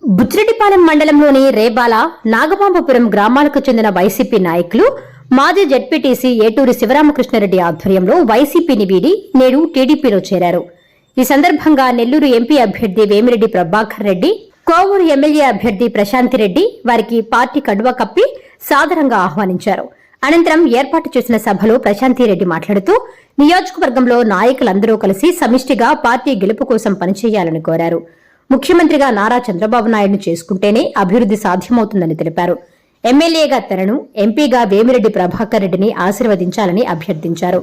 బుచ్చిరెడ్డిపాలెం మండలంలోని రేబాల, నాగపాంబపురం గ్రామాలకు చెందిన వైసీపీ నాయకులు మాజీ జెడ్పీటీసీ ఏటూరి శివరామకృష్ణారెడ్డి ఆధ్వర్యంలో వైసీపీని వీడి నేడు టీడీపీలో చేరారు. ఈ సందర్భంగా నెల్లూరు ఎంపీ అభ్యర్థి వేమిరెడ్డి ప్రభాకర్ రెడ్డి, కోవూరు ఎమ్మెల్యే అభ్యర్థి ప్రశాంతిరెడ్డి వారికి పార్టీ కండువా కప్పి సాదరంగా ఆహ్వానించారు. అనంతరం ఏర్పాటు చేసిన సభలో ప్రశాంతిరెడ్డి మాట్లాడుతూ నియోజకవర్గంలో నాయకులందరూ కలిసి సమిష్టిగా పార్టీ గెలుపు కోసం పనిచేయాలని కోరారు. ముఖ్యమంత్రిగా నారా చంద్రబాబు నాయుడును చేసుకుంటేనే అభివృద్ధి సాధ్యమవుతుందని తెలిపారు. ఎమ్మెల్యేగా తనను, ఎంపీగా వేమిరెడ్డి ప్రభాకర్ రెడ్డిని ఆశీర్వదించాలని అభ్యర్థించారు.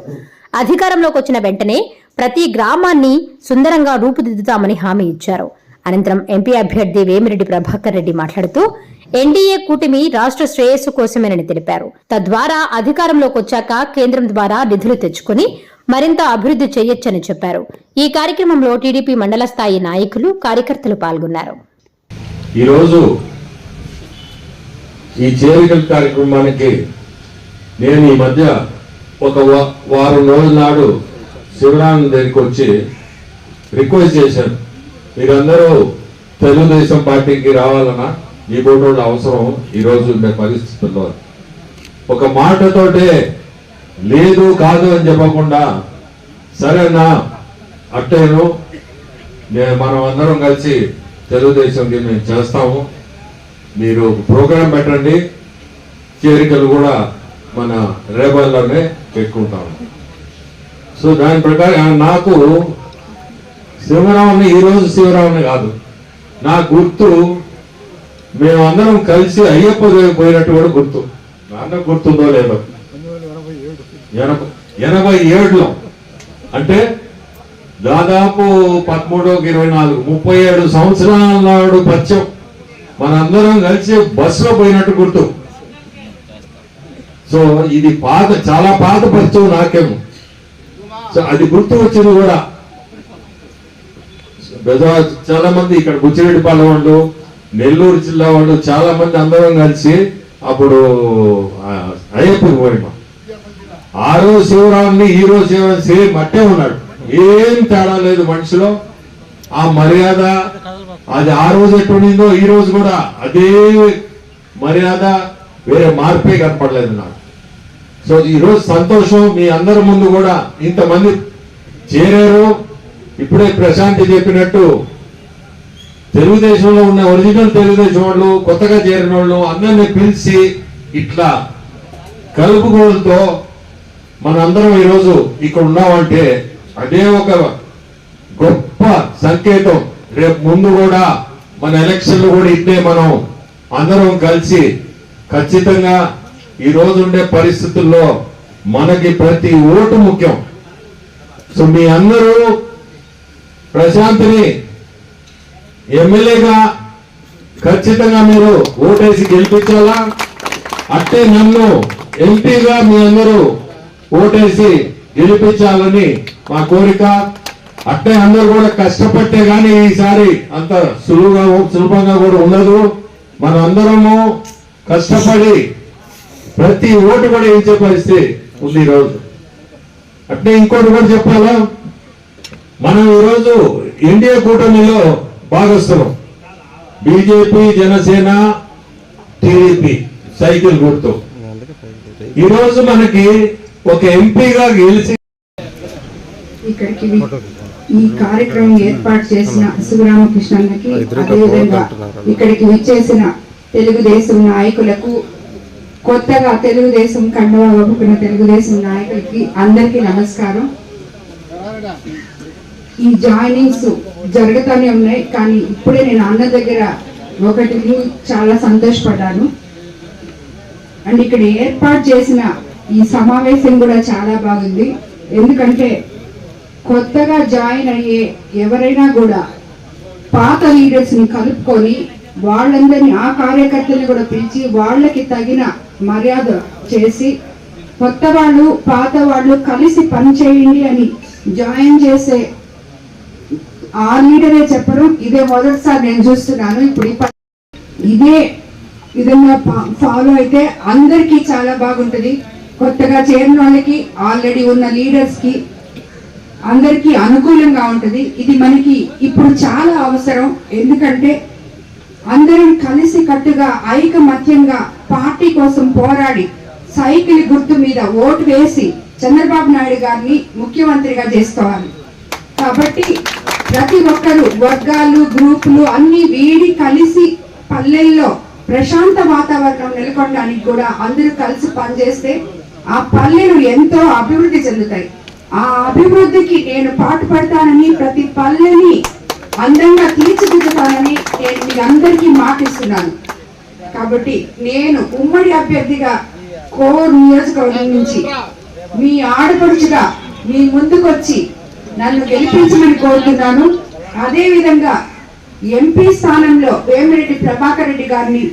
అధికారంలోకి వచ్చిన వెంటనే ప్రతి గ్రామాన్ని సుందరంగా రూపుదిద్దుతామని హామీ ఇచ్చారు. అనంతరం ఎంపీ అభ్యర్థి వేమిరెడ్డి ప్రభాకర్ రెడ్డి మాట్లాడుతూ ఎన్డీఏ కూటమి రాష్ట్ర శ్రేయస్సు కోసమేనని తెలిపారు. తద్వారా అధికారంలోకి వచ్చాక కేంద్రం ద్వారా నిధులు తెచ్చుకుని మరింత అభివృద్ధి చేయొచ్చని చెప్పారు. ఈ కార్యక్రమంలో టీడీపీ మండల స్థాయి నాయకులు, కార్యకర్తలు పాల్గొన్నారు. ఈరోజు ఈ చేరికల కార్యక్రమానికి నేను ఈ మధ్య ఒక వారం రోజుల నాడు శివరాం దగ్గరికి వచ్చి రిక్వెస్ట్ చేశాను, మీరందరూ తెలుగుదేశం పార్టీకి రావాలన్నా ఈ బోటోళ్ళ అవసరం ఈరోజు ఉండే పరిస్థితుల్లో ఒక మాటతోటే లేదు కాదు అని చెప్పకుండా సరేనా అట్టేను మనం అందరం కలిసి తెలుగుదేశంకి మేము చేస్తాము, మీరు ప్రోగ్రాం పెట్టండి, చేరికలు కూడా మన రేబల్లోనే పెట్టుకుంటాము. సో దాని ప్రకారం నాకు శివరావుని ఈరోజు శివరావుని కాదు, నా గుర్తు మేమందరం కలిసి అయ్యప్ప దేవి పోయినట్టు కూడా గుర్తు. నాన్న గుర్తుందో లేదో 87లో అంటే దాదాపు 13-24 37 సంవత్సరాల నాడు పరిచయం మనందరం కలిసి బస్సులో పోయినట్టు గుర్తు. సో ఇది చాలా పాత పరిచయం నాకేమో. సో అది గుర్తు వచ్చింది కూడా. చాలా మంది ఇక్కడ బుచ్చిరెడ్డిపాలెం వాళ్ళు, నెల్లూరు జిల్లా వాళ్ళు చాలా మంది అందరం కలిసి అప్పుడు అయ్యప్పకి పోయినాం. ఆ రోజు శివరాముని ఈ రోజు శివరాం సేమ్ అట్టే ఉన్నాడు, ఏం తేడా లేదు మనిషిలో. ఆ మర్యాద అది ఆ రోజు ఎట్టుండిందో ఈ రోజు కూడా అదే మర్యాద, వేరే మార్పే కనపడలేదు నాకు. సో ఈ రోజు సంతోషం, మీ అందరి ముందు కూడా ఇంతమంది చేరారు. ఇప్పుడే ప్రశాంతి చెప్పినట్టు తెలుగుదేశంలో ఉన్న ఒరిజినల్ తెలుగుదేశం వాళ్ళు, కొత్తగా చేరిన వాళ్ళు అందరినీ పిలిచి ఇట్లా కలుపుకోవడంతో మనందరం ఈరోజు ఇక్కడ ఉన్నామంటే అదే ఒక గొప్ప సంకేతం. రేపు ముందు కూడా మన ఎలక్షన్లు కూడా ఇట్లే మనం అందరం కలిసి ఖచ్చితంగా ఈ రోజు ఉండే పరిస్థితుల్లో మనకి ప్రతి ఓటు ముఖ్యం. సో మీ అందరూ ప్రశాంతిని ఎమ్మెల్యేగా ఖచ్చితంగా మీరు ఓటేసి గెలిపించాలా, అట్టే నన్ను ఎంపీగా మీ అందరూ ఓటేసి గెలిపించాలని మా కోరిక. అట్టే అందరూ కూడా కష్టపట్టే గానీ ఈసారి అంత సులభంగా కూడా ఉండదు. మనం అందరము కష్టపడి ప్రతి ఓటు కూడా ఇచ్చే పరిస్థితి ఉంది ఈరోజు. అట్నే ఇంకోటి కూడా చెప్పాలా, మనం ఈరోజు ఎన్డీఏ కూటమిలో భాగస్థలం, బీజేపీ, జనసేన, టీడీపీ సైకిల్ గుర్తు. ఈరోజు మనకి ఒక ఎంపీగా గెలిచి ఇక్కడికి ఈ కార్యక్రమం ఏర్పాటు చేసిన శివరామకృష్ణకి, అదేవిధంగా ఇక్కడికి విచ్చేసిన తెలుగుదేశం నాయకులకు, కొత్తగా తెలుగుదేశం కండువా కప్పుకున్న తెలుగుదేశం నాయకులకి అందరికీ నమస్కారం. ఈ జాయినింగ్స్ జరుగుతూనే ఉన్నాయి, కానీ ఇప్పుడే నేను అన్న దగ్గర ఒకటి చాలా సంతోషపడ్డాను. అండ్ ఇక్కడ ఏర్పాటు చేసిన ఈ సమావేశం కూడా చాలా బాగుంది. ఎందుకంటే కొత్తగా జాయిన్ అయ్యే ఎవరైనా కూడా పాత లీడర్స్ ని కలుపుకొని వాళ్ళందరినీ, ఆ కార్యకర్తల్ని కూడా పిలిచి వాళ్ళకి తగిన మర్యాద చేసి కొత్త వాళ్ళు పాత వాళ్ళు కలిసి పనిచేయండి అని జాయిన్ చేసే ఆ లీడరే చెప్పడం ఇదే మొదటిసారి నేను చూస్తున్నాను. ఇప్పుడు ఇదే విధంగా ఫాలో అయితే అందరికీ చాలా బాగుంటుంది. కొత్తగా చేరిన వాళ్ళకి, ఆల్రెడీ ఉన్న లీడర్స్ కి అందరికీ అనుకూలంగా ఉంటుంది. ఇది మనకి ఇప్పుడు చాలా అవసరం. ఎందుకంటే అందరం కలిసి కట్టుగా ఐకమత్యంగా పార్టీ కోసం పోరాడి సైకిల్ గుర్తు మీద ఓటు వేసి చంద్రబాబు నాయుడు గారిని ముఖ్యమంత్రిగా చేసుకోవాలి. కాబట్టి ప్రతి ఒక్కరు వర్గాలు గ్రూపులు అన్ని వీడి కలిసి పల్లెల్లో ప్రశాంత వాతావరణం నెలకొనడానికి కూడా అందరూ కలిసి పనిచేస్తే ఆ పల్లెలు ఎంతో అభివృద్ధి చెందుతాయి. ఆ అభివృద్ధికి నేను పాటుపడతానని, ప్రతి పల్లెని అందంగా తీర్చిదిద్దుతానని నేను మీ అందరికీ మాటిస్తున్నాను. కాబట్టి నేను ఉమ్మడి అభ్యర్థిగా కోర్ నియోజకవర్గం నుంచి మీ ఆడపడుచుగా మీ ముందుకొచ్చి నన్ను గెలిపించమని కోరుతున్నాను. అదే విధంగా ఎంపీ స్థానంలో వేమిరెడ్డి ప్రభాకర్ రెడ్డి గారిని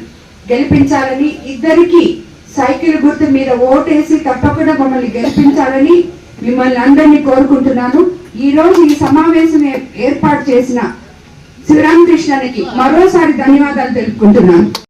గెలిపించాలని, ఇద్దరికి సైకిల్ గుర్తు మీద ఓటేసి తప్పకుండా మమ్మల్ని గెలిపించాలని మిమ్మల్ని అందరినీ కోరుకుంటున్నాను. ఈ రోజు ఈ సమావేశం ఏర్పాటు చేసిన శివరామకృష్ణకి మరోసారి ధన్యవాదాలు తెలుపుకుంటున్నాను.